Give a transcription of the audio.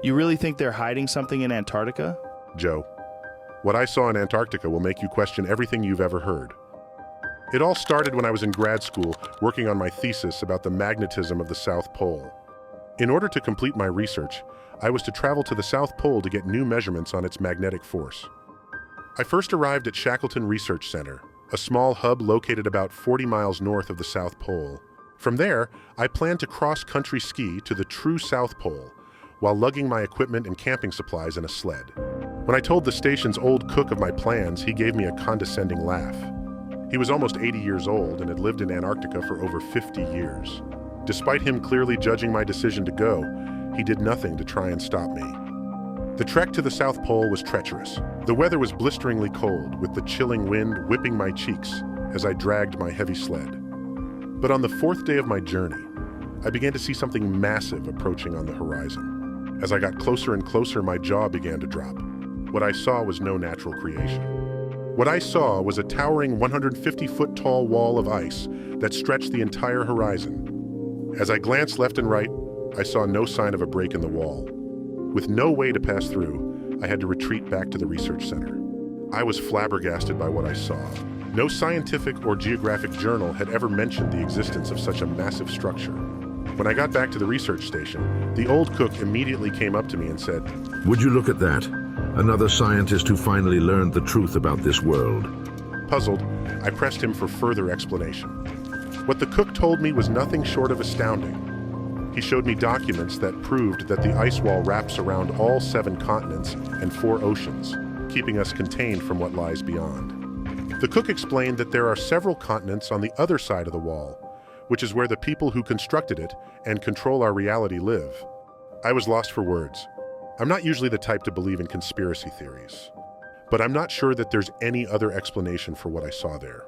You really think they're hiding something in Antarctica? Joe, what I saw in Antarctica will make you question everything you've ever heard. It all started when I was in grad school working on my thesis about the magnetism of the South Pole. In order to complete my research, I was to travel to the South Pole to get new measurements on its magnetic force. I first arrived at Shackleton Research Center, a small hub located about 40 miles north of the South Pole. From there, I planned to cross-country ski to the true South Pole, while lugging my equipment and camping supplies in a sled. When I told the station's old cook of my plans, he gave me a condescending laugh. He was almost 80 years old and had lived in Antarctica for over 50 years. Despite him clearly judging my decision to go, he did nothing to try and stop me. The trek to the South Pole was treacherous. The weather was blisteringly cold, with the chilling wind whipping my cheeks as I dragged my heavy sled. But on the fourth day of my journey, I began to see something massive approaching on the horizon. As I got closer and closer, my jaw began to drop. What I saw was no natural creation. What I saw was a towering 150-foot tall wall of ice that stretched the entire horizon. As I glanced left and right, I saw no sign of a break in the wall. With no way to pass through, I had to retreat back to the research center. I was flabbergasted by what I saw. No scientific or geographic journal had ever mentioned the existence of such a massive structure. When I got back to the research station, the old cook immediately came up to me and said, "Would you look at that? Another scientist who finally learned the truth about this world." Puzzled, I pressed him for further explanation. What the cook told me was nothing short of astounding. He showed me documents that proved that the ice wall wraps around all 7 continents and 4 oceans, keeping us contained from what lies beyond. The cook explained that there are several continents on the other side of the wall, which is where the people who constructed it and control our reality live. I was lost for words. I'm not usually the type to believe in conspiracy theories, but I'm not sure that there's any other explanation for what I saw there.